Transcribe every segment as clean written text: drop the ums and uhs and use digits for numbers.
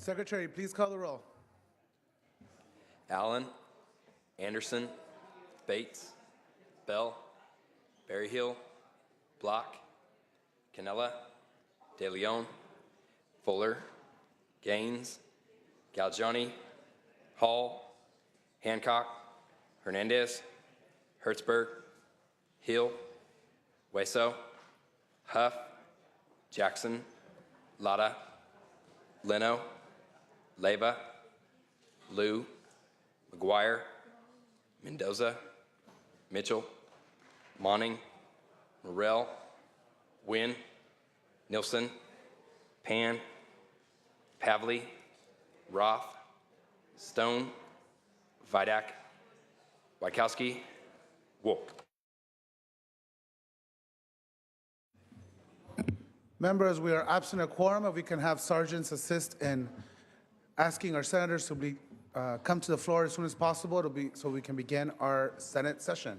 Secretary, please call the roll. Allen, Anderson, Bates, Bell, Berryhill, Block, Canella, De Leon, Fuller, Gaines, Galgiani, Hall, Hancock, Hernandez, Hertzberg, Hill, Hueso, Huff, Jackson, Latta, Leno, Leyva, Liu, McGuire, Mendoza, Mitchell, Monning, Morrell, Wynn, Nilsson, Pan, Pavley, Roth, Stone, Vidak, Wykowski, Wolk. Members, we are absent a quorum. If we can have sergeants assist in asking our senators to come to the floor as soon as possible so we can begin our Senate session.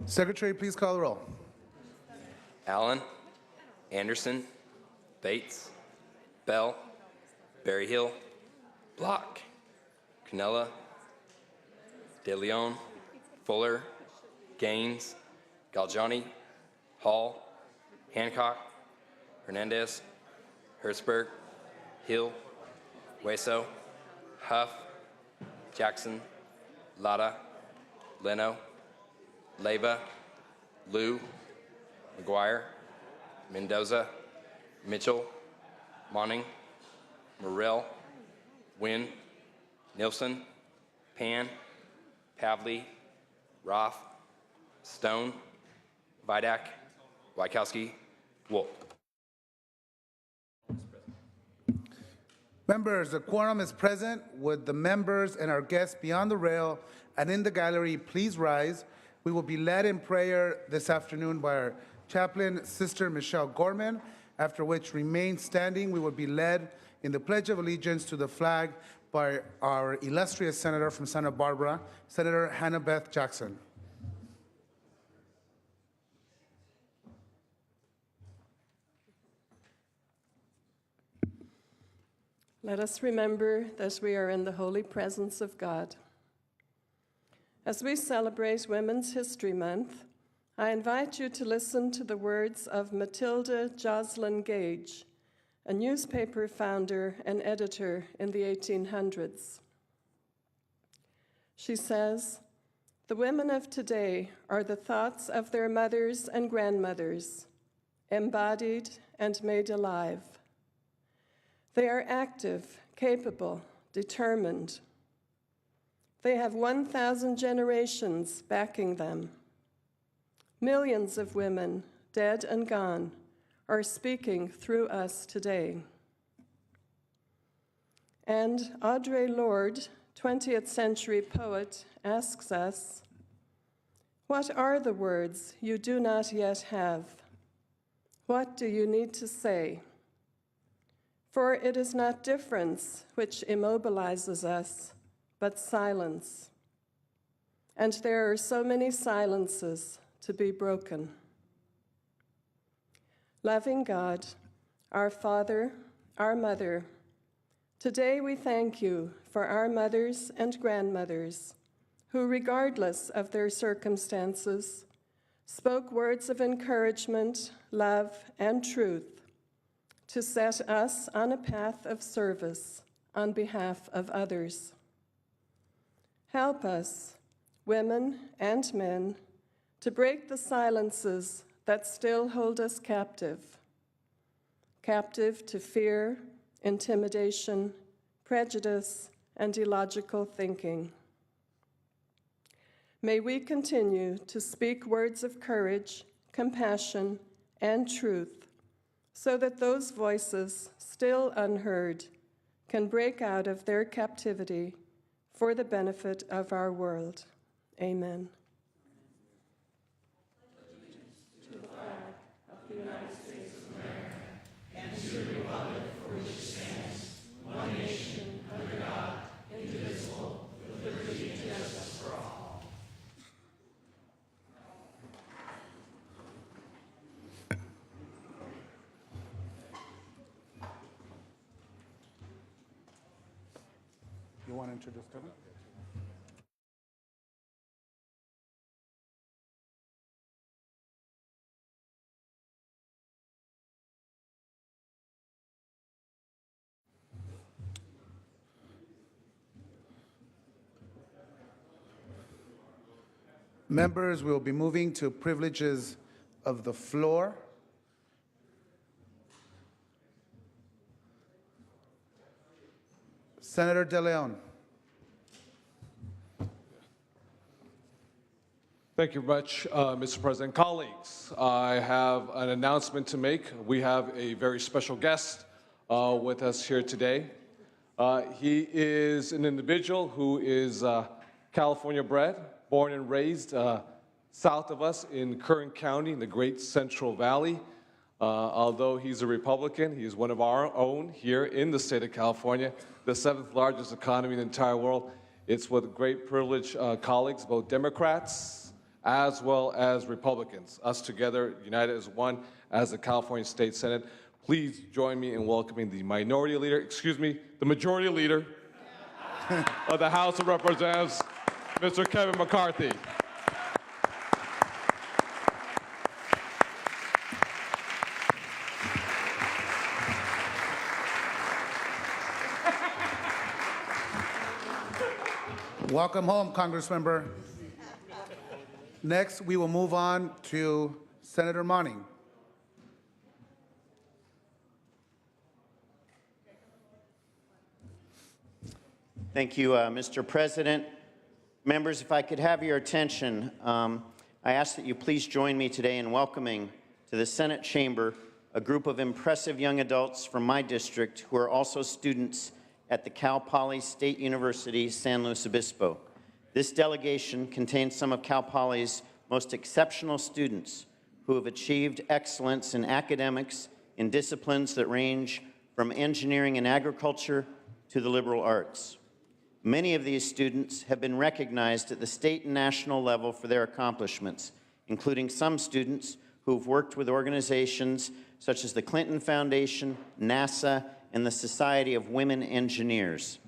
Secretary, please call the roll. Allen, Anderson, Bates, Bell, Berryhill, Block, Canella, De Leon, Fuller, Gaines, Galgiani, Hall, Hancock, Hernandez, Hertzberg, Hill, Hueso, Huff, Jackson, Latta, Leno, Leyva, Liu, McGuire, Mendoza, Mitchell, Monning, Morrell, Wynn, Nilsson, Pan, Pavley, Roth, Stone, Vidak, Wykowski, Wolk. Members, the quorum is present. Would the members and our guests beyond the rail and in the gallery please rise? We will be led in prayer this afternoon by our chaplain, Sister Michelle Gorman, after which remain standing. We will be led in the Pledge of Allegiance to the flag by our illustrious senator from Santa Barbara, Senator Hannah Beth Jackson. Let us remember that we are in the holy presence of God. As we celebrate Women's History Month, I invite you to listen to the words of Matilda Joslyn Gage, a newspaper founder and editor in the 1800s. She says, "The women of today are the thoughts of their mothers and grandmothers, embodied and made alive. They are active, capable, determined. They have 1,000 generations backing them. Millions of women, dead and gone, are speaking through us today." And Audre Lorde, 20th century poet, asks us, "What are the words you do not yet have? What do you need to say? For it is not difference which immobilizes us, but silence. And there are so many silences to be broken." Loving God, our Father, our Mother, today we thank you for our mothers and grandmothers who, regardless of their circumstances, spoke words of encouragement, love, and truth to set us on a path of service on behalf of others. Help us, women and men, to break the silences that still hold us captive to fear, intimidation, prejudice, and illogical thinking. May we continue to speak words of courage, compassion, and truth so that those voices, still unheard, can break out of their captivity for the benefit of our world. Amen. You want to introduce Kevin? Members, we will be moving to privileges of the floor. Senator De Leon. Thank you very much, Mr. President. Colleagues, I have an announcement to make. We have a very special guest with us here today. He is an individual who is California bred, born and raised south of us in Kern County in the Great Central Valley. Although he's a Republican, he is one of our own here in the state of California, the 7th largest economy in the entire world. It's with great privilege, colleagues, both Democrats as well as Republicans, us together, united as one, as the California State Senate. Please join me in welcoming the majority leader of the House of Representatives, Mr. Kevin McCarthy. Welcome home, Congressmember. Next, we will move on to Senator Monning. Thank you, Mr. President. Members, if I could have your attention, I ask that you please join me today in welcoming to the Senate chamber a group of impressive young adults from my district who are also students at the Cal Poly State University, San Luis Obispo. This delegation contains some of Cal Poly's most exceptional students who have achieved excellence in academics in disciplines that range from engineering and agriculture to the liberal arts. Many of these students have been recognized at the state and national level for their accomplishments, including some students who have worked with organizations such as the Clinton Foundation, NASA, and the Society of Women Engineers.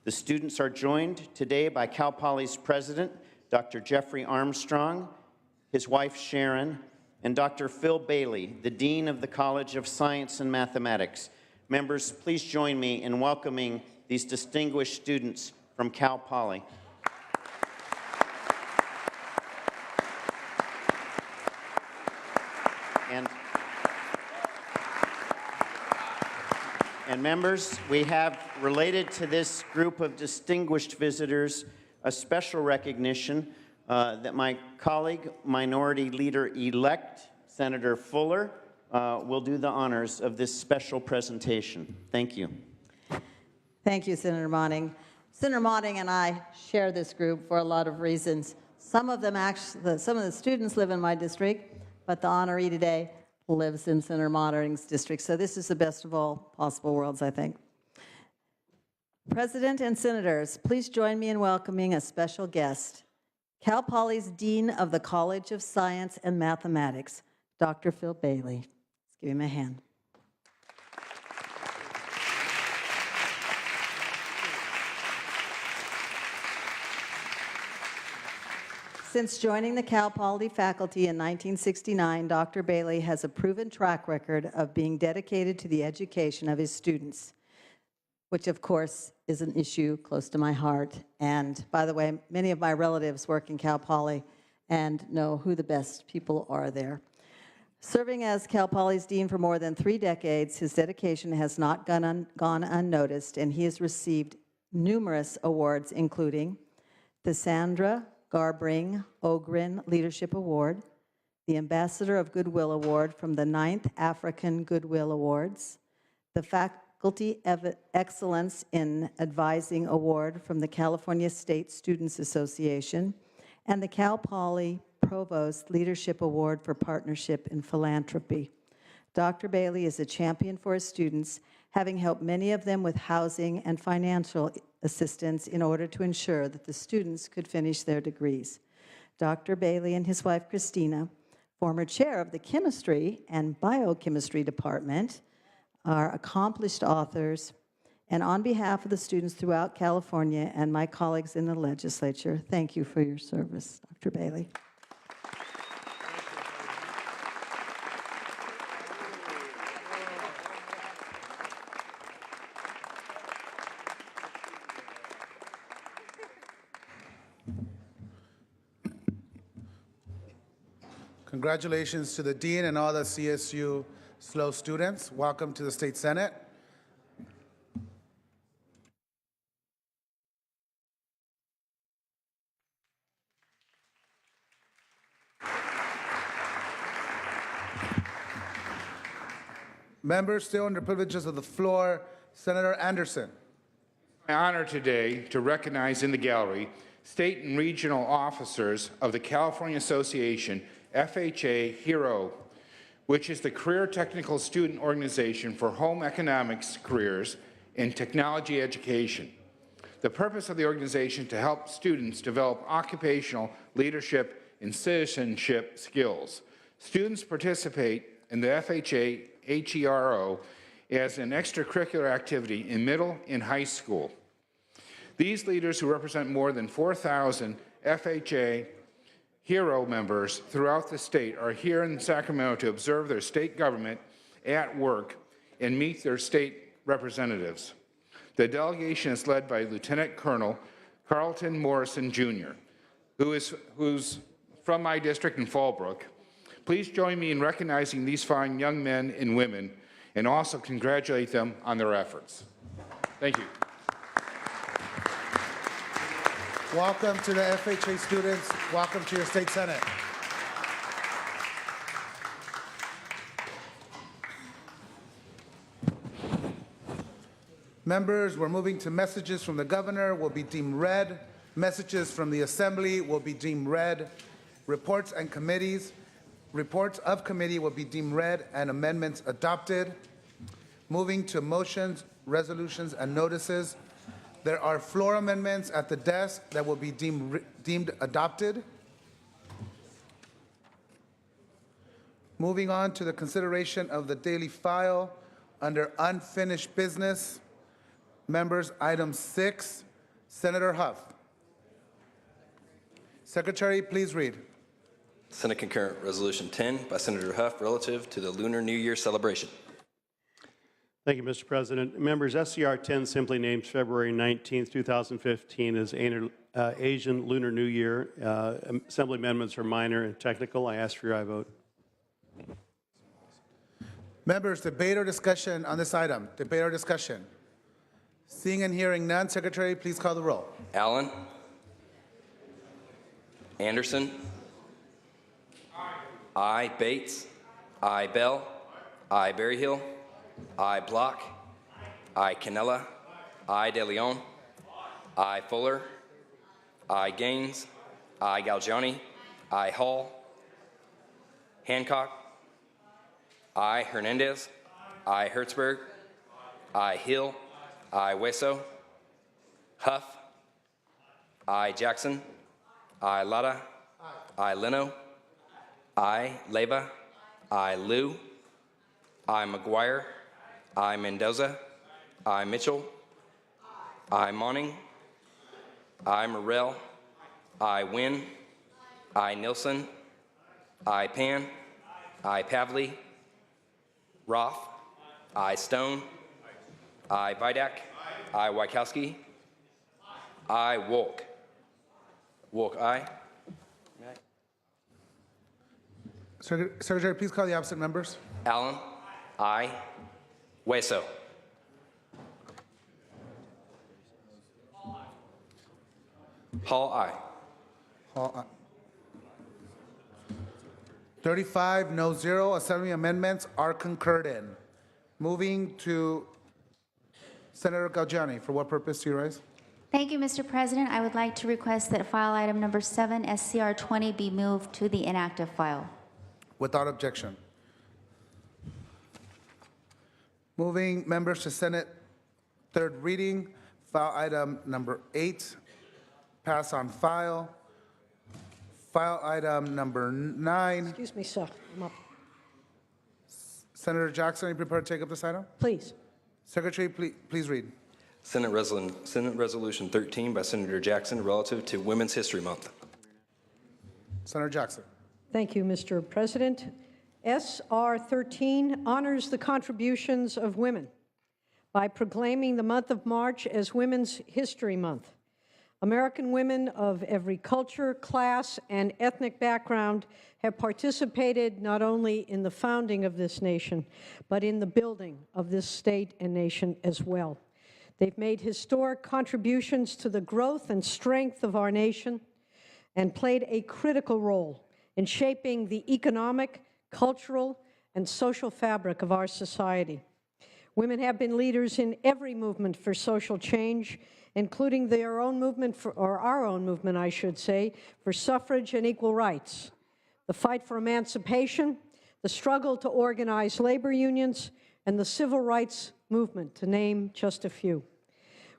The students are joined today by Cal Poly's president, Dr. Jeffrey Armstrong, his wife Sharon, and Dr. Phil Bailey, the Dean of the College of Science and Mathematics. Members, please join me in welcoming these distinguished students from Cal Poly. And members, we have, related to this group of distinguished visitors, a special recognition that my colleague, Minority Leader-elect Senator Fuller, will do the honors of this special presentation. Thank you. Thank you, Senator Monning. Senator Monning and I share this group for a lot of reasons. Some of the students live in my district, but the honoree today lives in Senator Monning's district. So this is the best of all possible worlds, I think. President and senators, please join me in welcoming a special guest, Cal Poly's Dean of the College of Science and Mathematics, Dr. Phil Bailey. Let's give him a hand. Since joining the Cal Poly faculty in 1969, Dr. Bailey has a proven track record of being dedicated to the education of his students. which of course is an issue close to my heart. And by the way, many of my relatives work in Cal Poly and know who the best people are there. Serving as Cal Poly's dean for more than 3 decades, his dedication has not gone unnoticed, and he has received numerous awards, including the Sandra Garbring Ogren Leadership Award, the Ambassador of Goodwill Award from the 9th African Goodwill Awards, the Faculty Excellence in Advising Award from the California State Students Association, and the Cal Poly Provost Leadership Award for Partnership in Philanthropy. Dr. Bailey is a champion for his students, having helped many of them with housing and financial assistance in order to ensure that the students could finish their degrees. Dr. Bailey and his wife, Christina, former chair of the Chemistry and Biochemistry Department, are accomplished authors, and on behalf of the students throughout California and my colleagues in the legislature, thank you for your service, Dr. Bailey. Congratulations to the Dean and all the CSU SLO students. Welcome to the State Senate. Members still under privileges of the floor, Senator Anderson. My honor today to recognize in the gallery state and regional officers of the California Association FHA HERO, which is the Career Technical Student Organization for Home Economics Careers in Technology Education. The purpose of the organization is to help students develop occupational leadership and citizenship skills. Students participate in the FHA HERO as an extracurricular activity in middle and high school. These leaders, who represent more than 4,000 FHA HERO members throughout the state, are here in Sacramento to observe their state government at work and meet their state representatives. The delegation is led by Lieutenant Colonel Carlton Morrison, Jr., who's from my district in Fallbrook. Please join me in recognizing these fine young men and women and also congratulate them on their efforts. Thank you. Welcome to the FHA students. Welcome to your State Senate. Members, we're moving to messages from the governor will be deemed read. Messages from the assembly will be deemed read. Reports of committee will be deemed read and amendments adopted. Moving to motions, resolutions, and notices. There are floor amendments at the desk that will be deemed adopted. Moving on to the consideration of the daily file under unfinished business. Members, item 6, Senator Huff. Secretary, please read. Senate Concurrent Resolution 10 by Senator Huff relative to the Lunar New Year celebration. Thank you, Mr. President. Members, SCR 10 simply names February 19, 2015 as Asian Lunar New Year. Assembly amendments are minor and technical. I ask for your aye vote. Members, debate or discussion on this item? Debate or discussion? Seeing and hearing none, Secretary, please call the roll. Allen. Anderson. Aye. Bates. Aye. Bell. Aye. Berryhill. Aye. Block. Aye. Canella. Aye. De Leon. Aye. Fuller. Aye. Gaines. Aye. Galgiani. Aye. Hall. Hancock. Aye. Hernandez. Aye. Hertzberg. Aye. Hill. Aye. Hueso. Huff. Aye. Jackson. Aye. Lara. Aye. Leno. Aye. Leyva. Aye. Liu. Aye. McGuire. Aye. Mendoza. Aye. Mitchell. Aye. Monning. Aye. Morrell. Aye. Wynn. Aye. Nilsson. Aye. Pan. Aye. Pavley. Roth. Aye. Stone. Aye. Vidak. I, Wykowski. I, Wolk. Wolk, I. Secretary, please call the absent members. Allen. I. Hueso. Hall, I. Hall, aye. 35, no, 0. Assembly amendments are concurred in. Moving to Senator Galgiani. For what purpose do you rise? Thank you, Mr. President. I would like to request that file item number 7, SCR 20, be moved to the inactive file. Without objection. Moving members to Senate third reading, file item number 8, pass on file. File item number 9. Excuse me, sir. I'm up. Senator Jackson, are you prepared to take up this item? Please. Secretary, please read. Senate Resolution 13 by Senator Jackson relative to Women's History Month. Senator Jackson. Thank you, Mr. President. SR 13 honors the contributions of women by proclaiming the month of March as Women's History Month. American women of every culture, class, and ethnic background have participated not only in the founding of this nation, but in the building of this state and nation as well. They've made historic contributions to the growth and strength of our nation and played a critical role in shaping the economic, cultural, and social fabric of our society. Women have been leaders in every movement for social change, including their own movement, or our own movement, I should say, for suffrage and equal rights, the fight for emancipation, the struggle to organize labor unions, and the civil rights movement, to name just a few.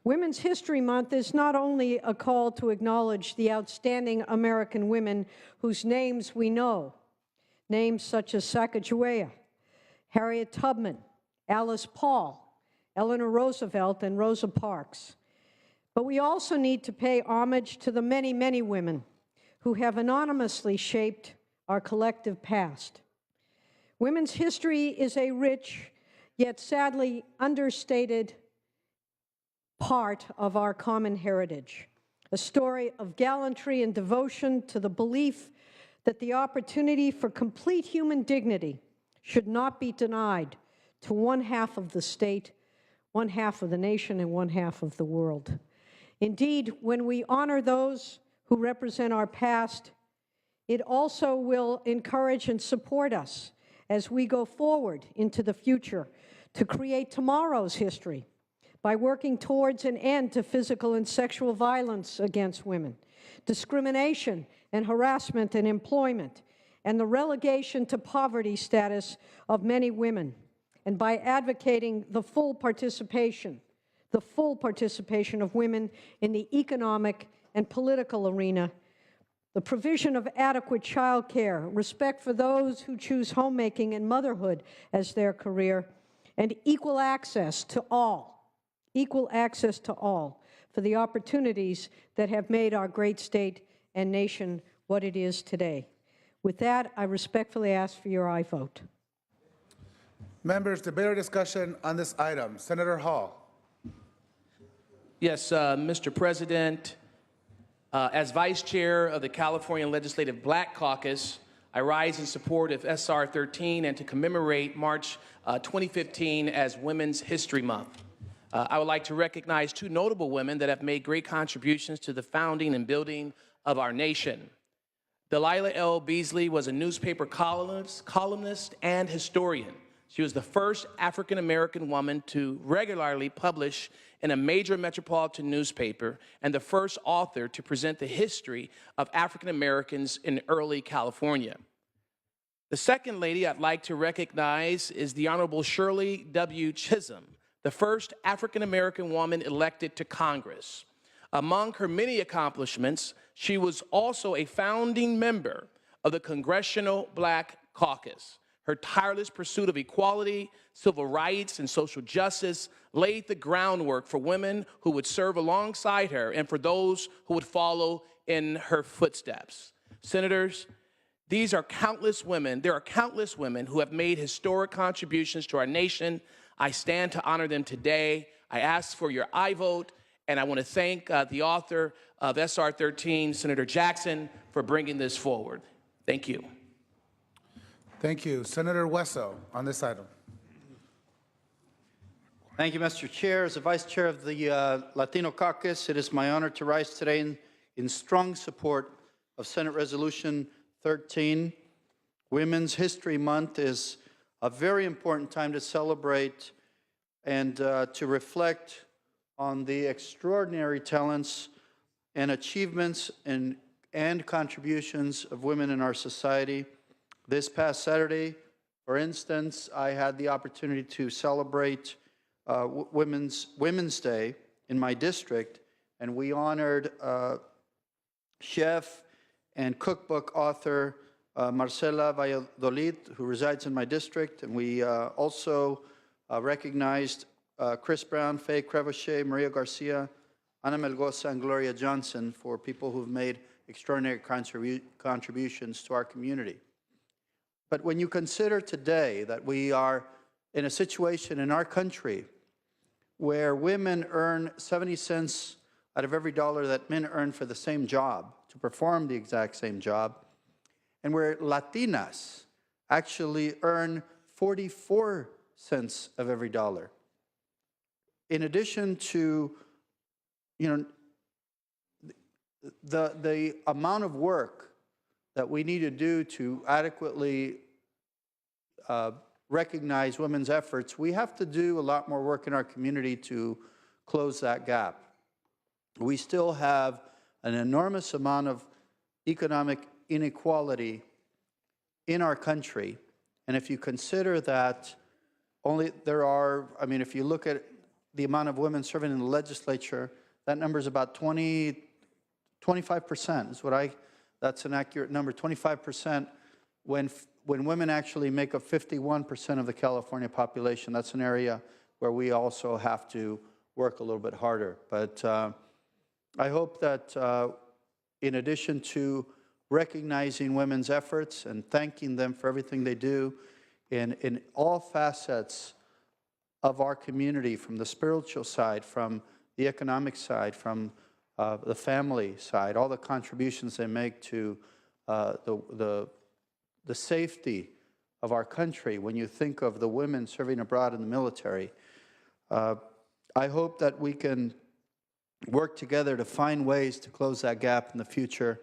Women's History Month is not only a call to acknowledge the outstanding American women whose names we know, names such as Sacagawea, Harriet Tubman, Alice Paul, Eleanor Roosevelt, and Rosa Parks. But we also need to pay homage to the many, many women who have anonymously shaped our collective past. Women's history is a rich, yet sadly understated part of our common heritage, a story of gallantry and devotion to the belief that the opportunity for complete human dignity should not be denied to one half of the state, one half of the nation, and one half of the world. Indeed, when we honor those who represent our past, it also will encourage and support us as we go forward into the future to create tomorrow's history by working towards an end to physical and sexual violence against women, discrimination and harassment in employment, and the relegation to poverty status of many women, and by advocating the full participation of women in the economic and political arena, the provision of adequate child care, respect for those who choose homemaking and motherhood as their career, and equal access to all for the opportunities that have made our great state and nation what it is today. With that, I respectfully ask for your aye vote. Members, debate or discussion on this item. Senator Hall. Yes, Mr. President, as Vice Chair of the California Legislative Black Caucus, I rise in support of SR 13 and to commemorate March 2015 as Women's History Month. I would like to recognize two notable women that have made great contributions to the founding and building of our nation. Delilah L. Beasley was a newspaper columnist and historian. She was the first African-American woman to regularly publish in a major metropolitan newspaper and the first author to present the history of African-Americans in early California. The second lady I'd like to recognize is the Honorable Shirley W. Chisholm, the first African-American woman elected to Congress. Among her many accomplishments, she was also a founding member of the Congressional Black Caucus. Her tireless pursuit of equality, civil rights, and social justice laid the groundwork for women who would serve alongside her and for those who would follow in her footsteps. Senators, there are countless women who have made historic contributions to our nation. I stand to honor them today. I ask for your aye vote, and I want to thank the author of SR 13, Senator Jackson, for bringing this forward. Thank you. Thank you. Senator Wesso on this item. Thank you, Mr. Chair. As the Vice Chair of the Latino Caucus, it is my honor to rise today in strong support of Senate Resolution 13. Women's History Month is a very important time to celebrate and to reflect on the extraordinary talents and achievements and contributions of women in our society. This past Saturday, for instance, I had the opportunity to celebrate Women's Day in my district, and we honored chef and cookbook author Marcela Valladolid, who resides in my district, and we also recognized Chris Brown, Faye Crevochet, Maria Garcia, Ana Melgoza, and Gloria Johnson for people who've made extraordinary contributions to our community. But when you consider today that we are in a situation in our country where women earn 70 cents out of every dollar that men earn for the same job, to perform the exact same job, and where Latinas actually earn 44 cents of every dollar. In addition to, the amount of work that we need to do to adequately recognize women's efforts, we have to do a lot more work in our community to close that gap. We still have an enormous amount of economic inequality in our country. And if you consider that if you look at the amount of women serving in the legislature, that number is about 25% is that's an accurate number, 25%, when women actually make up 51% of the California population. That's an area where we also have to work a little bit harder. But I hope that in addition to recognizing women's efforts and thanking them for everything they do in all facets of our community, from the spiritual side, from the economic side, from the family side, all the contributions they make to the safety of our country. When you think of the women serving abroad in the military, I hope that we can work together to find ways to close that gap in the future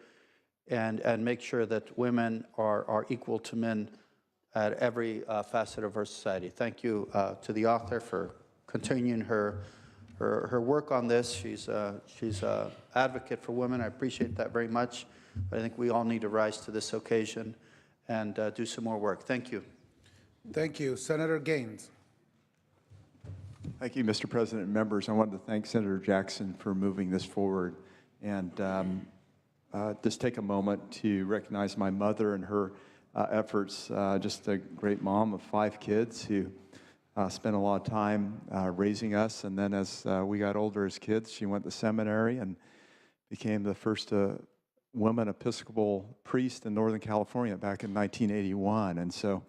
and make sure that women are equal to men at every facet of our society. Thank you to the author for continuing her work on this. She's an advocate for women. I appreciate that very much. But I think we all need to rise to this occasion and do some more work. Thank you. Thank you. Senator Gaines. Thank you, Mr. President and members. I wanted to thank Senator Jackson for moving this forward and just take a moment to recognize my mother and her efforts. Just a great mom of 5 kids who spent a lot of time raising us. And then as we got older as kids, she went to seminary and became the first woman Episcopal priest in Northern California back in 1981. And so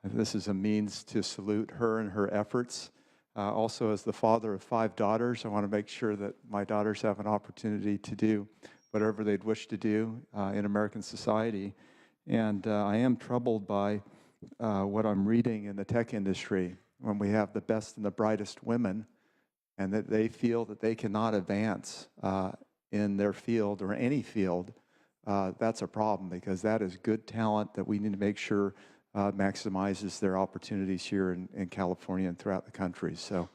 this is a means to salute her and her efforts. Also, as the father of 5 daughters, I want to make sure that my daughters have an opportunity to do whatever they'd wish to do in American society. And I am troubled by what I'm reading in the tech industry when we have the best and the brightest women and that they feel that they cannot advance in their field or any field. That's a problem because that is good talent that we need to make sure maximizes their opportunities here in California and throughout the country. So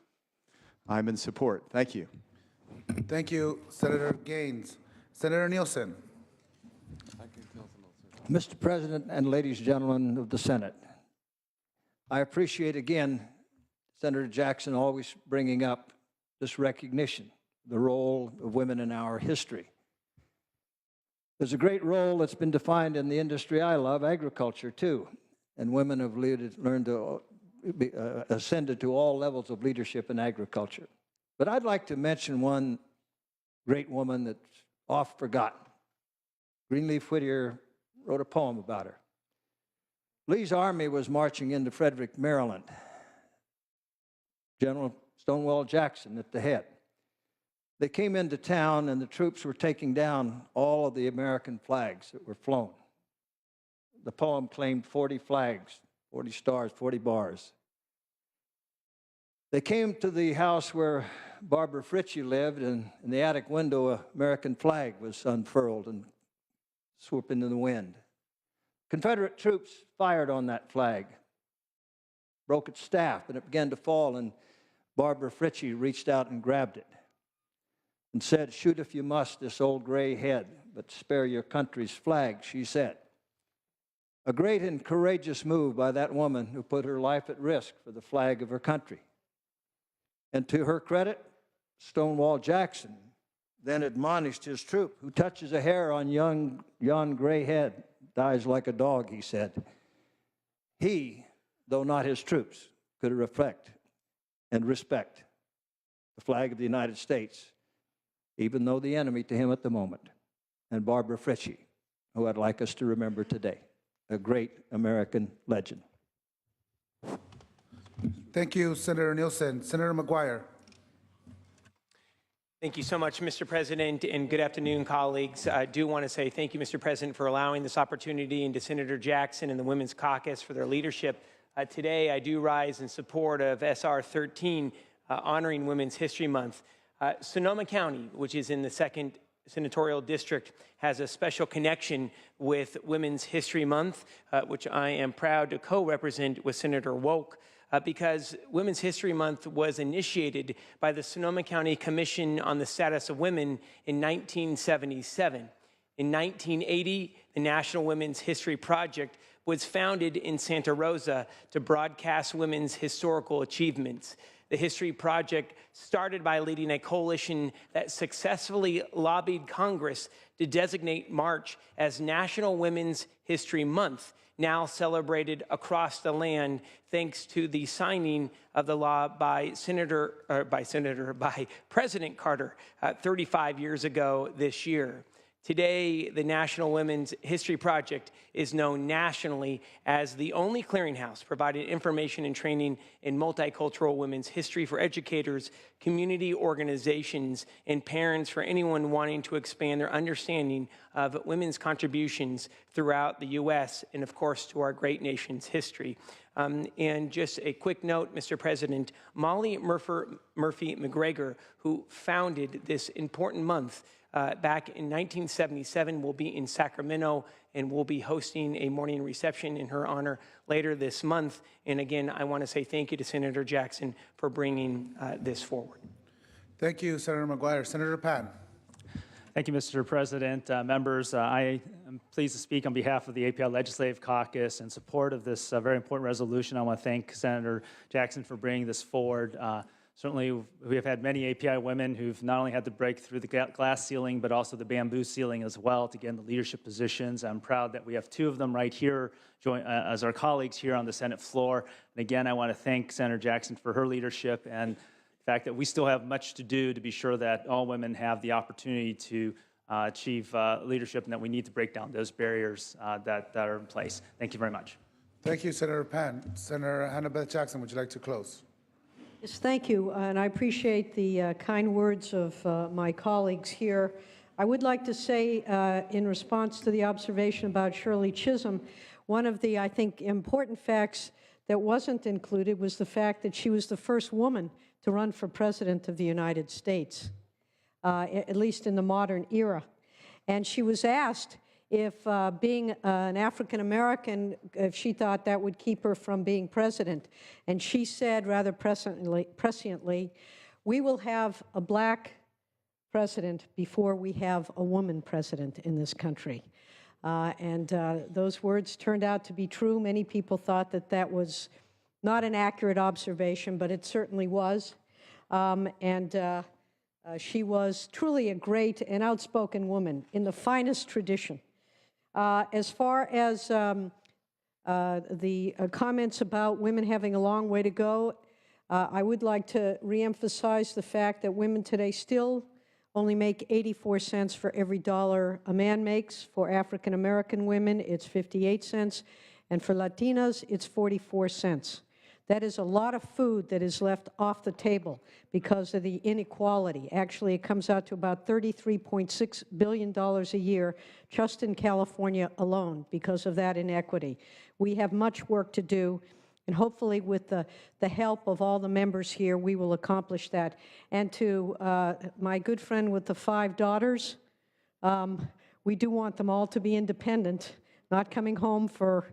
I'm in support. Thank you. Thank you, Senator Gaines. Senator Nielsen. Mr. President and ladies and gentlemen of the Senate, I appreciate again Senator Jackson always bringing up this recognition, the role of women in our history. There's a great role that's been defined in the industry I love, agriculture, too. And women have learned to ascended to all levels of leadership in agriculture. But I'd like to mention one great woman that's oft forgotten. Greenleaf Whittier wrote a poem about her. Lee's army was marching into Frederick, Maryland. General Stonewall Jackson at the head. They came into town, and the troops were taking down all of the American flags that were flown. The poem claimed 40 flags, 40 stars, 40 bars. They came to the house where Barbara Fritchie lived, and in the attic window, an American flag was unfurled and swooping in the wind. Confederate troops fired on that flag, broke its staff, and it began to fall, and Barbara Fritchie reached out and grabbed it and said, "Shoot if you must this old gray head, but spare your country's flag," she said. A great and courageous move by that woman who put her life at risk for the flag of her country. And to her credit, Stonewall Jackson then admonished his troop, "Who touches a hair on yon gray head dies like a dog," he said. He, though not his troops, could reflect and respect the flag of the United States, even though the enemy to him at the moment, and Barbara Fritchie, who I'd like us to remember today, a great American legend. Thank you, Senator Nielsen. Senator McGuire. Thank you so much, Mr. President, and good afternoon, colleagues. I do want to say thank you, Mr. President, for allowing this opportunity, and to Senator Jackson and the Women's Caucus for their leadership. Today, I do rise in support of SR 13, honoring Women's History Month. Sonoma County, which is in the 2nd Senatorial District, has a special connection with Women's History Month, which I am proud to co-represent with Senator Woke. Because Women's History Month was initiated by the Sonoma County Commission on the Status of Women in 1977. In 1980, the National Women's History Project was founded in Santa Rosa to broadcast women's historical achievements. The History Project started by leading a coalition that successfully lobbied Congress to designate March as National Women's History Month, now celebrated across the land thanks to the signing of the law by President Carter 35 years ago this year. Today, the National Women's History Project is known nationally as the only clearinghouse providing information and training in multicultural women's history for educators, community organizations, and parents, for anyone wanting to expand their understanding of women's contributions throughout the U.S. and, of course, to our great nation's history. And just a quick note, Mr. President, Molly Murphy McGregor, who founded this important month, back in 1977, will be in Sacramento, and we'll be hosting a morning reception in her honor later this month. And again, I want to say thank you to Senator Jackson for bringing this forward. Thank you, Senator McGuire. Senator Pan. Thank you, Mr. President. Members, I am pleased to speak on behalf of the API Legislative Caucus in support of this very important resolution. I want to thank Senator Jackson for bringing this forward. Certainly, we have had many API women who've not only had to break through the glass ceiling, but also the bamboo ceiling as well to get in the leadership positions. I'm proud that we have two of them right here as our colleagues here on the Senate floor. And again, I want to thank Senator Jackson for her leadership and the fact that we still have much to do to be sure that all women have the opportunity to achieve leadership, and that we need to break down those barriers that are in place. Thank you very much. Thank you, Senator Pan. Senator Hannah Beth Jackson, would you like to close? Yes, thank you, and I appreciate the kind words of my colleagues here. I would like to say, in response to the observation about Shirley Chisholm, one of the, I think, important facts that wasn't included was the fact that she was the first woman to run for president of the United States, at least in the modern era. And she was asked if being an African American, if she thought that would keep her from being president. And she said rather presciently, "We will have a black president before we have a woman president in this country." Those words turned out to be true. Many people thought that that was not an accurate observation, but it certainly was. She was truly a great and outspoken woman in the finest tradition. As far as the comments about women having a long way to go, I would like to reemphasize the fact that women today still only make 84 cents for every dollar a man makes. For African American women, it's 58 cents, and for Latinas, it's 44 cents. That is a lot of food that is left off the table because of the inequality. Actually, it comes out to about $33.6 billion a year just in California alone because of that inequity. We have much work to do, and hopefully with the help of all the members here, we will accomplish that. And to my good friend with the 5 daughters, we do want them all to be independent, not coming home for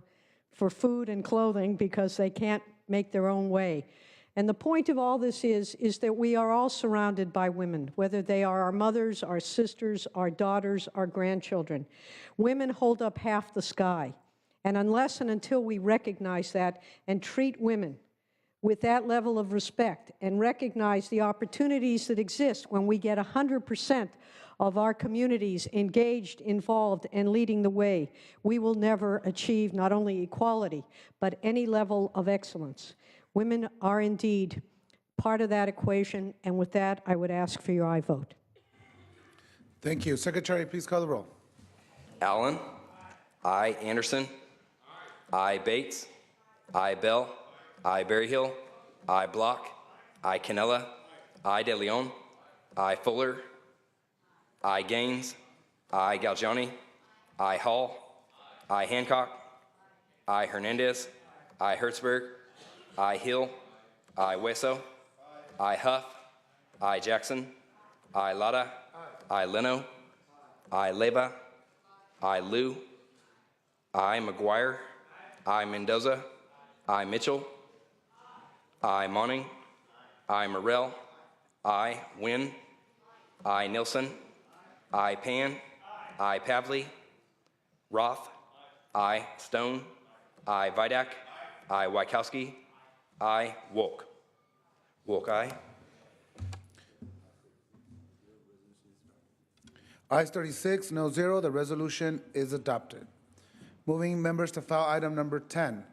food and clothing because they can't make their own way. And the point of all this is that we are all surrounded by women, whether they are our mothers, our sisters, our daughters, our grandchildren. Women hold up half the sky. And unless and until we recognize that and treat women with that level of respect and recognize the opportunities that exist when we get 100% of our communities engaged, involved, and leading the way, we will never achieve not only equality, but any level of excellence. Women are indeed part of that equation, and with that, I would ask for your aye vote. Thank you. Secretary, please call the roll. Allen. Aye. Anderson. Aye. Bates. Aye. Bell. Aye. Berryhill. Aye. Block. Aye. Canella. Aye. De Leon. Aye. Fuller. Aye. Gaines. Aye. Galgiani. Aye. Hall. Aye. Hancock. Aye. Hernandez. Aye. Hertzberg. Aye. Hill. Aye. Hueso. Aye. Huff. Aye. Jackson. Aye. Lada. Aye. Leno. Aye. Leyva. Aye. Liu. Aye. McGuire. Aye. Mendoza. Aye. Mitchell. Aye. Monning. Aye. Morrell. Aye. Wynn. Aye. Nilsson. Aye. Pan. Aye. Pavley. Roth. Aye. Stone. Aye. Vidak. Aye. Wykowski. Aye. Wolk. Wolk, aye. Ayes 36, no 0. The resolution is adopted. Moving members to file item number 10.